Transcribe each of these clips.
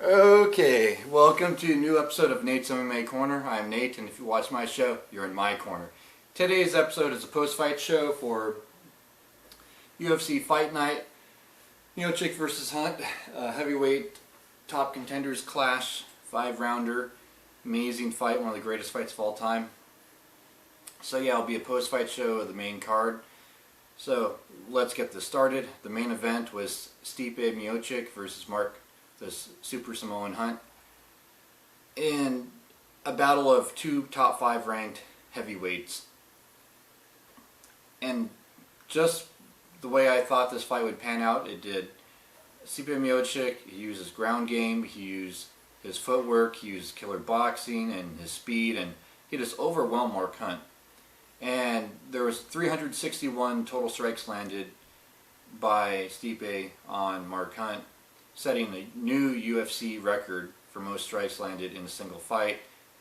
Okay, welcome to a new episode of Nate's MMA Corner. I'm Nate, and if you watch my show, you're in my corner. Today's episode is a post-fight show for UFC Fight Night. Miocic versus Hunt, heavyweight top contenders clash, 5-rounder. Amazing fight, one of the greatest fights of all time. So yeah, it'll be a post-fight show of the main card. So let's get this started. The main event was Stipe Miocic versus the Super Samoan Hunt, in a battle of two top 5 ranked heavyweights. And just the way I thought this fight would pan out, it did. Stipe Miocic, he used his ground game, he used his footwork, he used killer boxing and his speed, and he just overwhelmed Mark Hunt. And there was 361 total strikes landed by Stipe on Mark Hunt, setting a new UFC record for most strikes landed in a single fight.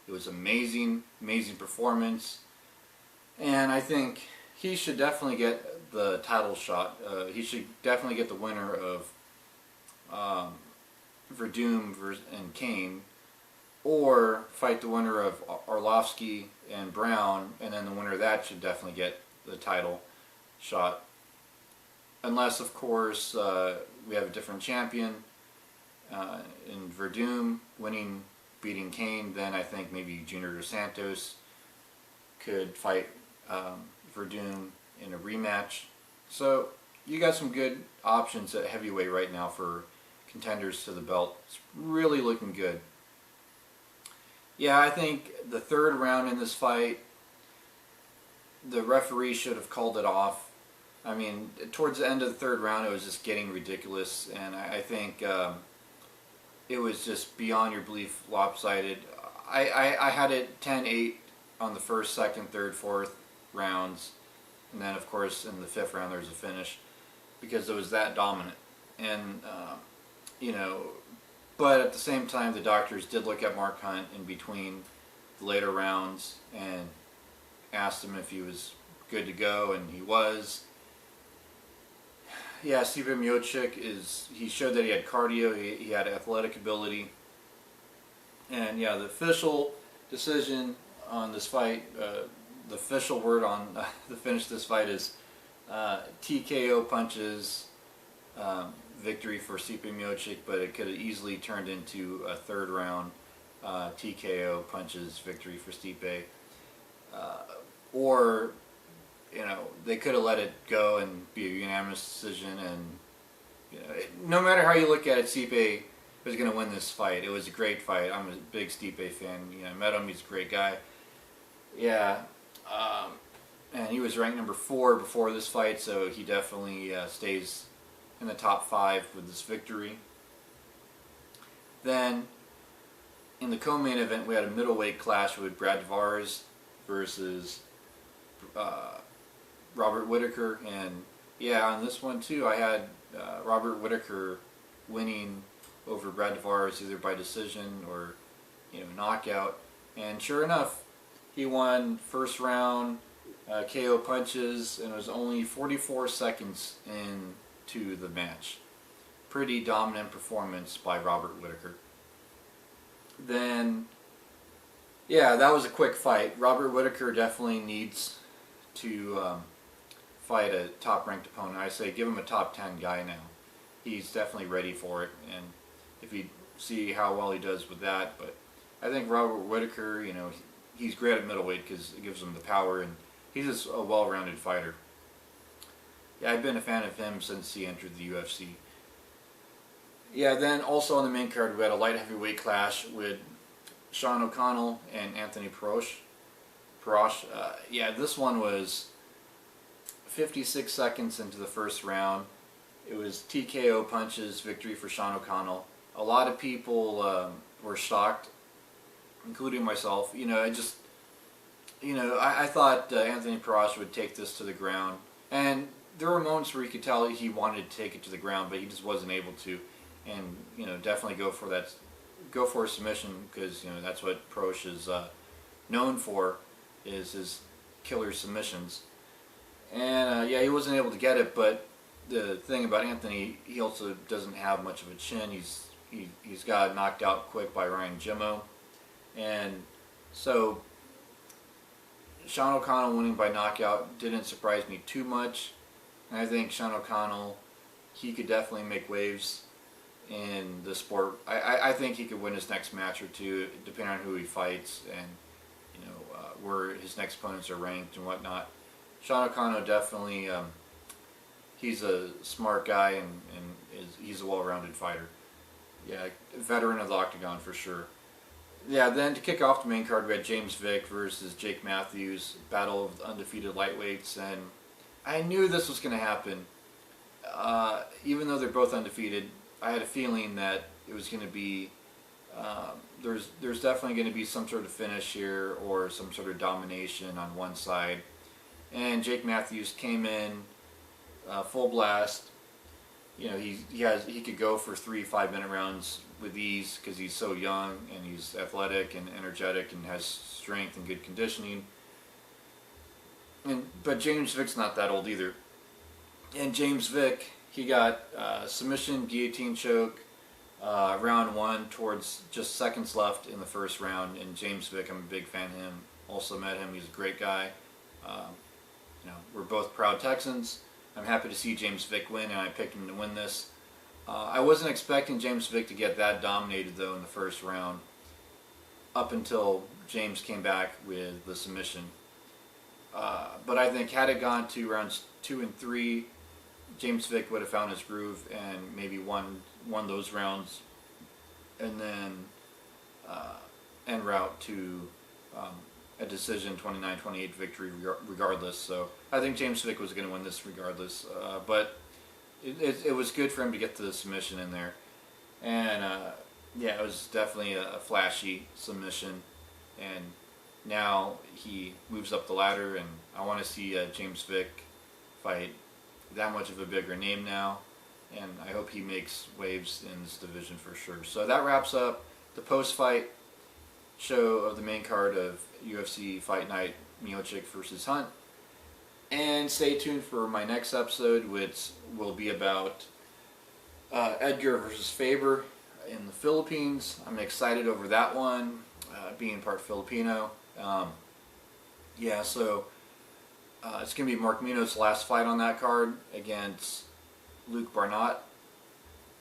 It was amazing, amazing performance, and I think he should definitely get the title shot. He should definitely get the winner of Verdum and Kane, or fight the winner of Arlovsky and Brown, and then the winner of that should definitely get the title shot. Unless, of course, we have a different champion in Verdum beating Kane, then I think maybe Junior Dos Santos could fight Verdum in a rematch. So you got some good options at heavyweight right now for contenders to the belt. It's really looking good. Yeah, I think the third round in this fight, the referee should have called it off. I mean, towards the end of the third round, it was just getting ridiculous, and I think it was just beyond your belief lopsided. I had it 10-8 on the first, second, third, fourth rounds, and then of course in the fifth round there was a finish because it was that dominant. And you know, but at the same time, the doctors did look at Mark Hunt in between the later rounds and asked him if he was good to go, and he was. Yeah, Stipe Miocic he showed that he had cardio, he had athletic ability. And yeah, the official decision on this fight, the official word on the finish of this fight is TKO punches, victory for Stipe Miocic, but it could have easily turned into a third round TKO punches victory for Stipe. Or you know, they could have let it go and be a unanimous decision, and you know, no matter how you look at it, Stipe was going to win this fight. It was a great fight. I'm a big Stipe fan. You know, I met him. He's a great guy. Yeah, and he was ranked number 4 before this fight, so he definitely stays in the top 5 with this victory. Then, in the co-main event, we had a middleweight clash with Brad Tavares versus Robert Whittaker, and yeah, on this one too, I had Robert Whittaker winning over Brad Tavares either by decision or knockout, and sure enough, he won first round KO punches, and it was only 44 seconds into the match. Pretty dominant performance by Robert Whittaker. Then, yeah, that was a quick fight. Robert Whittaker definitely needs to fight a top-ranked opponent. I say give him a top 10 guy now. He's definitely ready for it, and if you see how well he does with that. But I think Robert Whittaker, he's great at middleweight because it gives him the power, and he's just a well-rounded fighter. Yeah, I've been a fan of him since he entered the UFC. Yeah, then also on the main card we had a light heavyweight clash with Sean O'Connell and Anthony Perosh. Yeah, this one was 56 seconds into the first round. It was TKO punches victory for Sean O'Connell. A lot of people were shocked, including myself. I thought Anthony Perosh would take this to the ground, and there were moments where you could tell he wanted to take it to the ground, but he just wasn't able to. And definitely go for a submission, because that's what Perosh is known for, is his killer submissions. And yeah, he wasn't able to get it, but the thing about Anthony, he also doesn't have much of a chin. He's he's got knocked out quick by Ryan Jimmo. And so Sean O'Connell winning by knockout didn't surprise me too much. And I think Sean O'Connell, he could definitely make waves in the sport. I think he could win his next match or two, depending on who he fights and where his next opponents are ranked and whatnot. Sean O'Connell definitely, he's a smart guy and he's a well-rounded fighter. Yeah, veteran of the octagon for sure. Yeah, then to kick off the main card, we had James Vick versus Jake Matthews, battle of the undefeated lightweights, and I knew this was going to happen. Even though they're both undefeated, I had a feeling that it was going to be, there's definitely going to be some sort of finish here or some sort of domination on one side. And Jake Matthews came in full blast. You know, he could go for 3 5-minute rounds with ease because he's so young and he's athletic and energetic and has strength and good conditioning. But James Vick's not that old either. And James Vick, he got submission guillotine choke round 1 towards just seconds left in the first round. And James Vick, I'm a big fan of him. Also met him. He's a great guy. We're both proud Texans. I'm happy to see James Vick win, and I picked him to win this. I wasn't expecting James Vick to get that dominated, though, in the first round, up until James came back with the submission. But I think had it gone to rounds 2 and 3, James Vick would have found his groove and maybe won those rounds, and then en route to a decision 29-28 victory regardless. So I think James Vick was going to win this regardless. But it was good for him to get the submission in there. And yeah, it was definitely a flashy submission. And now he moves up the ladder, and I want to see James Vick fight that much of a bigger name now. And I hope he makes waves in this division for sure. So that wraps up the post-fight show of the main card of UFC Fight Night Miocic versus Hunt. And stay tuned for my next episode, which will be about Edgar versus Faber in the Philippines. I'm excited over that one, being part Filipino. Yeah, so it's going to be Mark Mino's last fight on that card against Luke Barnott.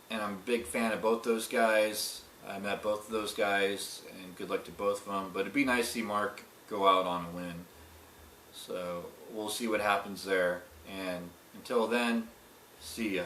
And I'm a big fan of both those guys. I met both of those guys, and good luck to both of them. But it'd be nice to see Mark go out on a win. So we'll see what happens there. And until then, see ya.